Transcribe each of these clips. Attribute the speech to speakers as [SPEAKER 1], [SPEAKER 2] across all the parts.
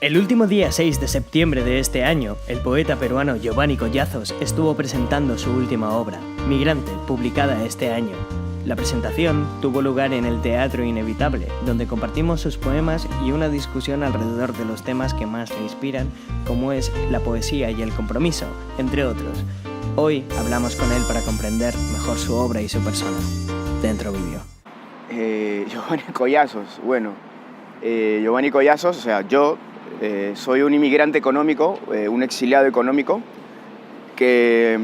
[SPEAKER 1] El último día 6 de septiembre de este año, el poeta peruano Giovanni Collazos estuvo presentando su última obra, Migrante, publicada este año. La presentación tuvo lugar en el Teatro Inevitable, donde compartimos sus poemas y una discusión alrededor de los temas que más le inspiran, como es la poesía y el compromiso, entre otros. Hoy hablamos con él para comprender mejor su obra y su persona. Dentro vídeo.
[SPEAKER 2] Giovanni Collazos, Giovanni Collazos, o sea, yo soy un inmigrante económico, un exiliado económico, que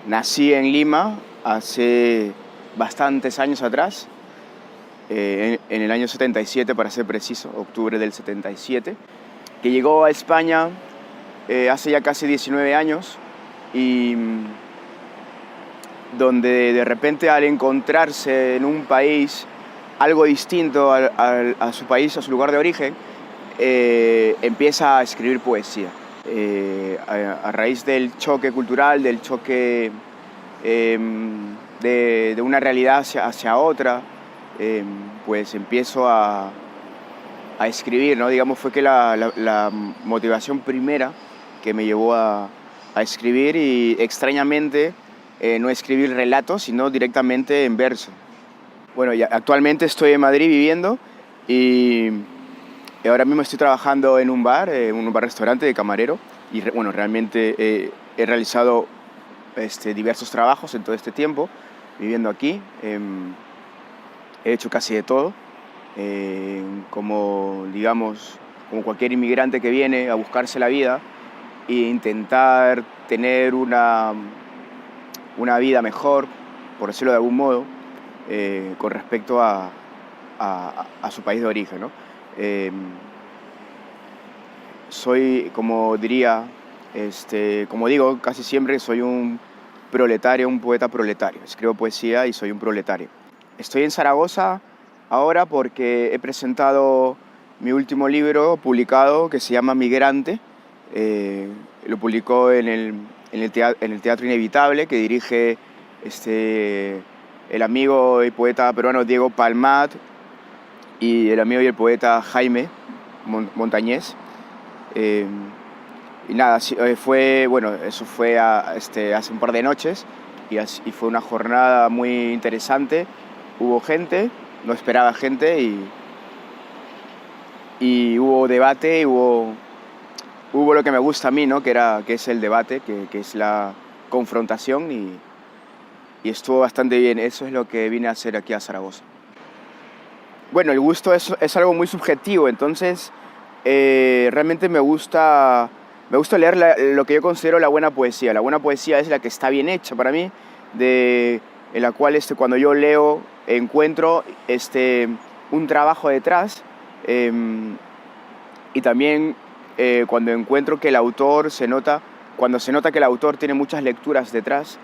[SPEAKER 2] nací en Lima hace bastantes años atrás, en el año 77 para ser preciso, octubre del 77, que llegó a España hace ya casi 19 años y donde de repente al encontrarse en un país algo distinto a su país, a su lugar de origen, empieza a escribir poesía. A raíz del choque cultural, del choque de una realidad hacia otra, pues empiezo a escribir, ¿no? Digamos, fue que la motivación primera que me llevó a escribir, y extrañamente no escribir relatos, sino directamente en verso. Bueno, actualmente estoy en Madrid viviendo y ahora mismo estoy trabajando en un bar-restaurante de camarero, y realmente he realizado diversos trabajos en todo este tiempo viviendo aquí. He hecho casi de todo, como cualquier inmigrante que viene a buscarse la vida e intentar tener una vida mejor, por decirlo de algún modo, con respecto a su país de origen, ¿no? Soy, como digo casi siempre, soy un proletario, un poeta proletario. Escribo poesía y soy un proletario. Estoy en Zaragoza ahora porque he presentado mi último libro publicado, que se llama Migrante. Lo publicó en el Teatro Inevitable, que dirige el amigo y poeta peruano Diego Palmat y el amigo y el poeta Jaime Montañés. Y nada, eso fue hace un par de noches, y fue una jornada muy interesante. Hubo gente, no esperaba gente, y hubo debate, hubo lo que me gusta a mí, ¿no? que es el debate, que es la confrontación, y estuvo bastante bien. Eso es lo que vine a hacer aquí a Zaragoza. Bueno, el gusto es algo muy subjetivo, entonces realmente me gusta leer lo que yo considero la buena poesía. La buena poesía es la que está bien hecha para mí, en la cual cuando yo leo encuentro un trabajo detrás, y también cuando encuentro que el autor cuando se nota que el autor tiene muchas lecturas detrás,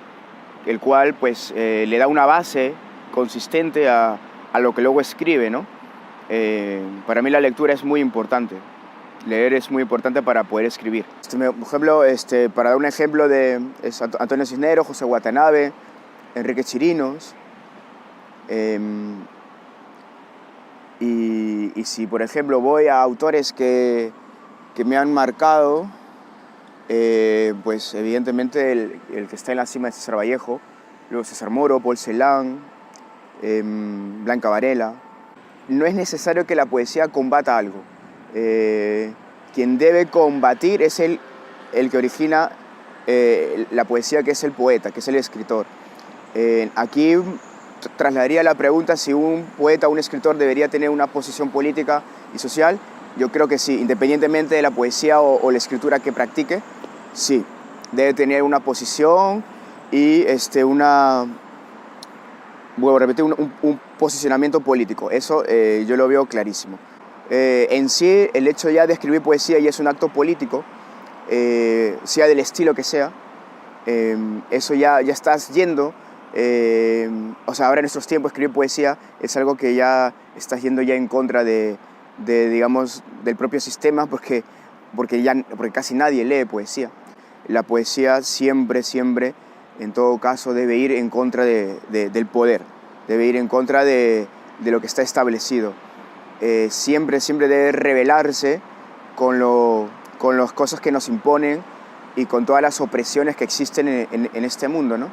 [SPEAKER 2] el cual pues le da una base consistente a lo que luego escribe, ¿no? Para mí la lectura es muy importante. Leer es muy importante para poder escribir. Por ejemplo, para dar un ejemplo, Antonio Cisneros, José Watanabe, Enrique Chirinos. Y si, por ejemplo, voy a autores que me han marcado, pues evidentemente el que está en la cima es César Vallejo, luego César Moro, Paul Celan, Blanca Varela. No es necesario que la poesía combata algo. Quien debe combatir es el que origina la poesía, que es el poeta, que es el escritor. Aquí trasladaría la pregunta si un poeta o un escritor debería tener una posición política y social. Yo creo que sí, independientemente de la poesía o la escritura que practique, sí, debe tener una posición y un posicionamiento político. Eso yo lo veo clarísimo. En sí, el hecho ya de escribir poesía ya es un acto político, sea del estilo que sea. Eso ya estás yendo, ahora en nuestros tiempos escribir poesía es algo que ya estás yendo ya en contra del propio sistema, porque casi nadie lee poesía. La poesía siempre, en todo caso, debe ir en contra del poder, debe ir en contra de lo que está establecido. Siempre debe rebelarse con las cosas que nos imponen y con todas las opresiones que existen en este mundo, ¿no?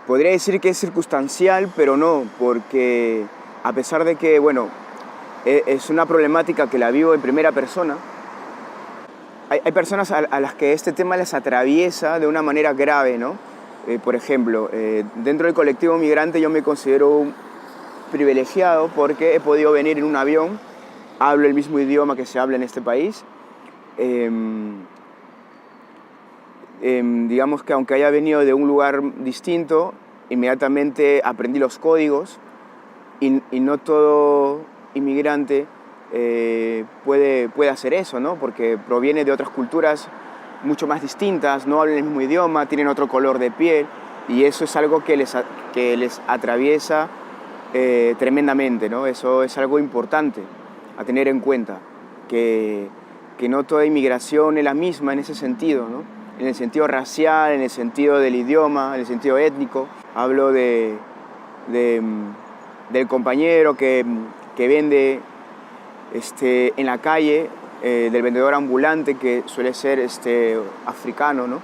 [SPEAKER 2] Podría decir que es circunstancial, pero no, porque a pesar de que, bueno, es una problemática que la vivo en primera persona, hay personas a las que este tema les atraviesa de una manera grave, ¿no? Por ejemplo, dentro del colectivo migrante yo me considero un privilegiado porque he podido venir en un avión, hablo el mismo idioma que se habla en este país. Digamos que aunque haya venido de un lugar distinto, inmediatamente aprendí los códigos y no todo inmigrante puede hacer eso, ¿no? Porque proviene de otras culturas mucho más distintas, no hablan el mismo idioma, tienen otro color de piel y eso es algo que les atraviesa tremendamente, ¿no? Eso es algo importante a tener en cuenta, que no toda inmigración es la misma en ese sentido, ¿no? En el sentido racial, en el sentido del idioma, en el sentido étnico. Hablo del compañero que vende en la calle, del vendedor ambulante que suele ser africano, ¿no?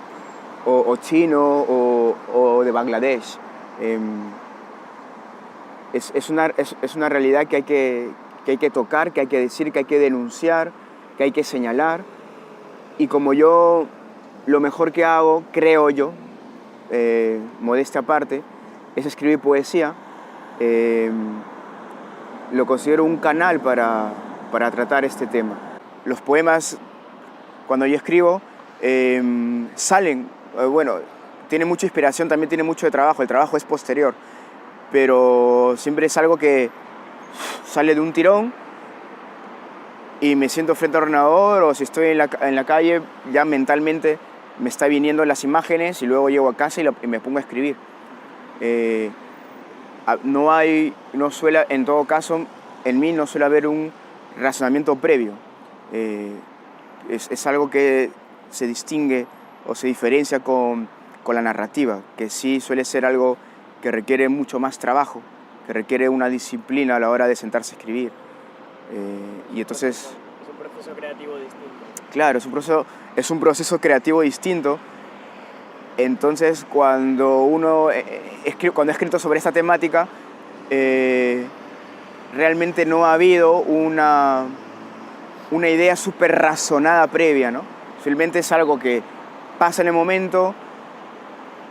[SPEAKER 2] o chino o de Bangladesh. Es una realidad que hay que tocar, que hay que decir, que hay que denunciar, que hay que señalar. Y como yo lo mejor que hago, creo yo, modestia aparte, es escribir poesía, lo considero un canal para tratar este tema. Los poemas, cuando yo escribo, salen, bueno, tiene mucha inspiración, también tiene mucho de trabajo, el trabajo es posterior, pero siempre es algo que sale de un tirón y me siento frente al ordenador, o si estoy en la calle, ya mentalmente me está viniendo las imágenes y luego llego a casa y me pongo a escribir. En todo caso, en mí no suele haber un razonamiento previo. Es algo que se distingue o se diferencia con la narrativa, que sí suele ser algo que requiere mucho más trabajo, que requiere una disciplina a la hora de sentarse a escribir. Y entonces...
[SPEAKER 1] Es un proceso creativo distinto.
[SPEAKER 2] Claro, es un proceso creativo distinto. Entonces, cuando he escrito sobre esta temática, realmente no ha habido una idea súper razonada previa, ¿no? Simplemente es algo que pasa en el momento,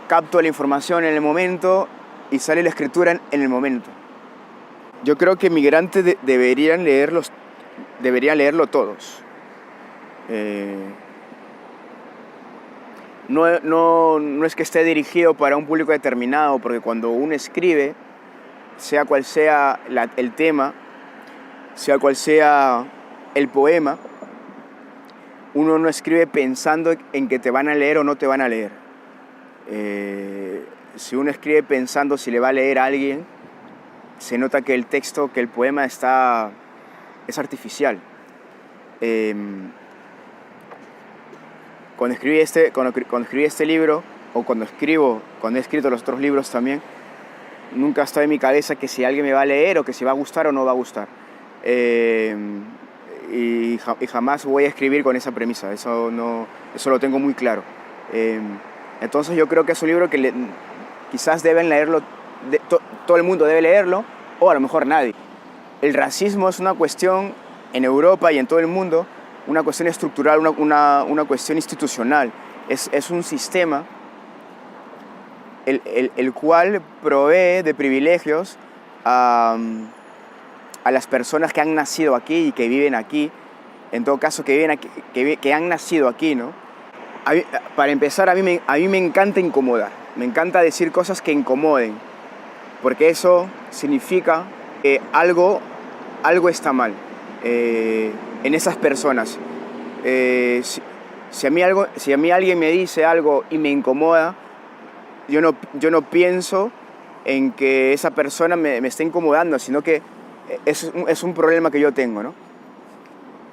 [SPEAKER 2] capto la información en el momento y sale la escritura en el momento. Yo creo que migrantes deberían leerlo todos. No es que esté dirigido para un público determinado, porque cuando uno escribe, sea cual sea el tema, sea cual sea el poema, uno no escribe pensando en que te van a leer o no te van a leer. Si uno escribe pensando si le va a leer a alguien, se nota que el texto, que el poema es artificial. Cuando escribí este libro, o cuando he escrito los otros libros también, nunca ha estado en mi cabeza que si alguien me va a leer o que si va a gustar o no va a gustar. Y jamás voy a escribir con esa premisa, eso lo tengo muy claro. Entonces yo creo que es un libro que quizás deben leerlo, todo el mundo debe leerlo, o a lo mejor nadie. El racismo es una cuestión en Europa y en todo el mundo, una cuestión estructural, una cuestión institucional. Es un sistema el cual provee de privilegios a las personas que han nacido aquí y que viven aquí, en todo caso que han nacido aquí, ¿no? Para empezar, a mí me encanta incomodar, me encanta decir cosas que incomoden, porque eso significa que algo está mal en esas personas. Si a mí alguien me dice algo y me incomoda, yo no pienso en que esa persona me esté incomodando, sino que es un problema que yo tengo, ¿no?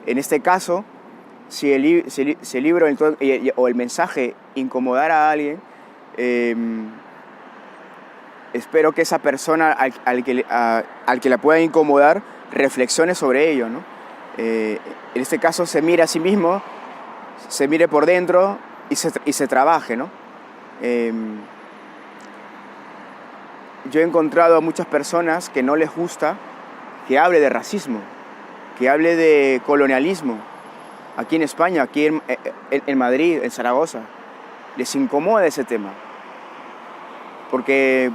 [SPEAKER 2] En este caso, si el libro o el mensaje incomodara a alguien, espero que esa persona al que la pueda incomodar reflexione sobre ello, ¿no? en este caso se mire a sí mismo, se mire por dentro y se trabaje, ¿no? Yo he encontrado a muchas personas que no les gusta que hable de racismo, que hable de colonialismo, aquí en España, aquí en Madrid, en Zaragoza. Les incomoda ese tema, porque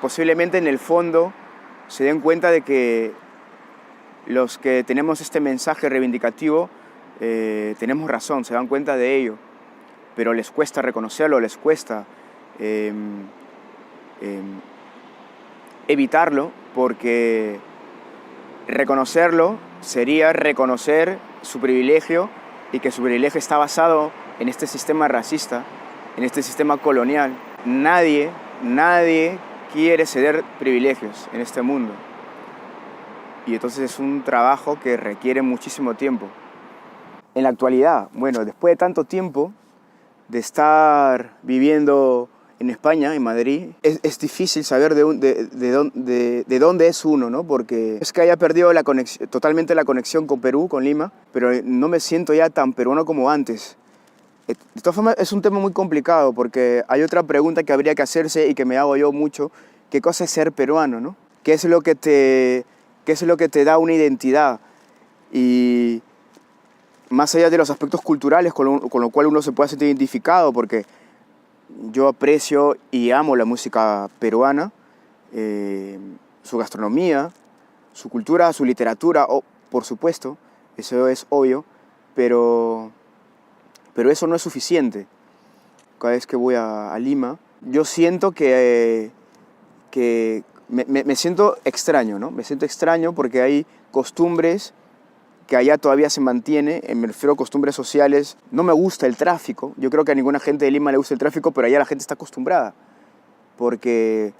[SPEAKER 2] posiblemente en el fondo se den cuenta de que los que tenemos este mensaje reivindicativo tenemos razón, se dan cuenta de ello, pero les cuesta reconocerlo, les cuesta evitarlo, porque reconocerlo sería reconocer su privilegio y que su privilegio está basado en este sistema racista, en este sistema colonial. Nadie quiere ceder privilegios en este mundo. Y entonces es un trabajo que requiere muchísimo tiempo. En la actualidad, bueno, después de tanto tiempo de estar viviendo en España, en Madrid, es difícil saber de dónde es uno, ¿no? Porque es que haya perdido totalmente la conexión con Perú, con Lima, pero no me siento ya tan peruano como antes. De todas formas, es un tema muy complicado, porque hay otra pregunta que habría que hacerse y que me hago yo mucho: ¿qué cosa es ser peruano, no? ¿Qué es lo que te da una identidad? Y más allá de los aspectos culturales con lo cual uno se puede sentir identificado, porque yo aprecio y amo la música peruana, su gastronomía, su cultura, su literatura, por supuesto, eso es obvio, pero eso no es suficiente. Cada vez que voy a Lima, yo siento que me siento extraño, ¿no? Me siento extraño porque hay costumbres que allá todavía se mantiene, me refiero a costumbres sociales. No me gusta el tráfico, yo creo que a ninguna gente de Lima le gusta el tráfico, pero allá la gente está acostumbrada, porque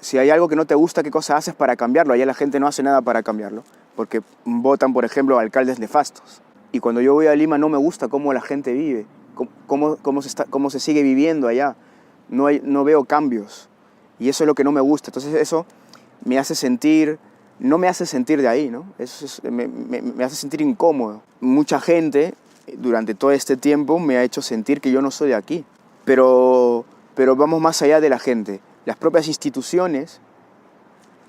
[SPEAKER 2] si hay algo que no te gusta, ¿qué cosa haces para cambiarlo? Allá la gente no hace nada para cambiarlo, porque votan, por ejemplo, alcaldes nefastos. Y cuando yo voy a Lima no me gusta cómo la gente vive, cómo se sigue viviendo allá. No veo cambios, y eso es lo que no me gusta. Entonces eso me hace sentir... No me hace sentir de ahí, ¿no? Me hace sentir incómodo. Mucha gente durante todo este tiempo me ha hecho sentir que yo no soy de aquí. Pero vamos más allá de la gente. Las propias instituciones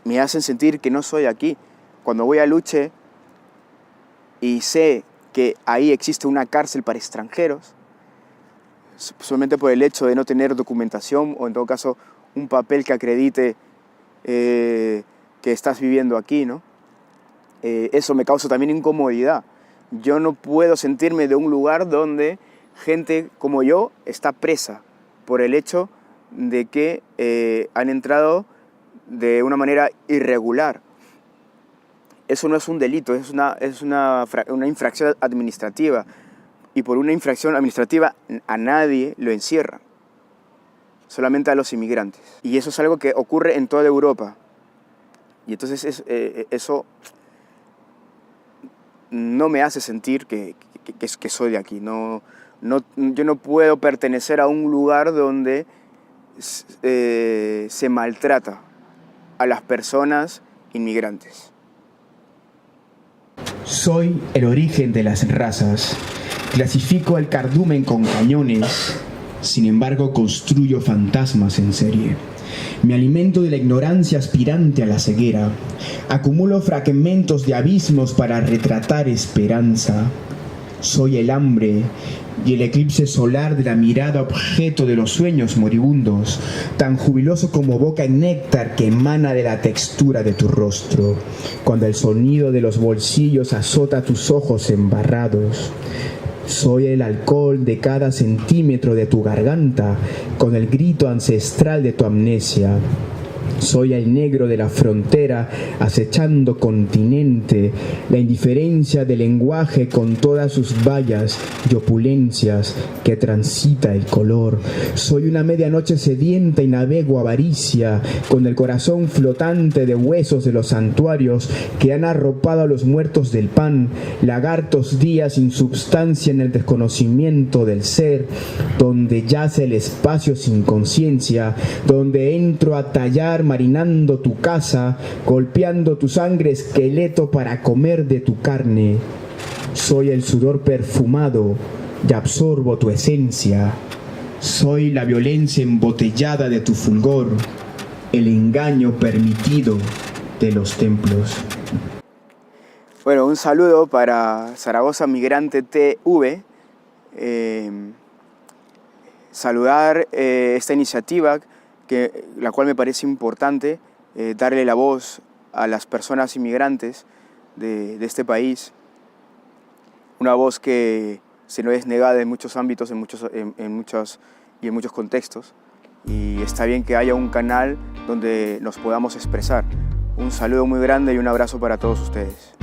[SPEAKER 2] me hacen sentir que no soy de aquí. Cuando voy a Luche y sé que ahí existe una cárcel para extranjeros, solamente por el hecho de no tener documentación o en todo caso un papel que acredite que estás viviendo aquí, ¿no? Eso me causa también incomodidad. Yo no puedo sentirme de un lugar donde gente como yo está presa por el hecho de que han entrado de una manera irregular. Eso no es un delito, es una infracción administrativa. Y por una infracción administrativa a nadie lo encierran, solamente a los inmigrantes. Y eso es algo que ocurre en toda Europa. Y entonces eso no me hace sentir que soy de aquí. Yo no puedo pertenecer a un lugar donde se maltrata a las personas inmigrantes.
[SPEAKER 3] Soy el origen de las razas. Clasifico el cardumen con cañones. Sin embargo, construyo fantasmas en serie. Me alimento de la ignorancia aspirante a la ceguera. Acumulo fragmentos de abismos para retratar esperanza. Soy el hambre y el eclipse solar de la mirada objeto de los sueños moribundos, tan jubiloso como boca en néctar que emana de la textura de tu rostro, cuando el sonido de los bolsillos azota tus ojos embarrados. Soy el alcohol de cada centímetro de tu garganta, con el grito ancestral de tu amnesia. Soy el negro de la frontera, acechando continente, la indiferencia del lenguaje con todas sus vallas y opulencias que transita el color. Soy una medianoche sedienta y navego avaricia, con el corazón flotante de huesos de los santuarios que han arropado a los muertos del pan, lagartos días sin substancia en el desconocimiento del ser, donde yace el espacio sin conciencia, donde entro a tallar marinando tu casa, golpeando tu sangre esqueleto para comer de tu carne. Soy el sudor perfumado y absorbo tu esencia. Soy la violencia embotellada de tu fulgor, el engaño permitido de los templos.
[SPEAKER 2] Bueno, un saludo para Zaragoza Migrante TV. Saludar esta iniciativa, la cual me parece importante, darle la voz a las personas inmigrantes de este país. Una voz que se nos es negada en muchos ámbitos, en muchos contextos. Y está bien que haya un canal donde nos podamos expresar. Un saludo muy grande y un abrazo para todos ustedes.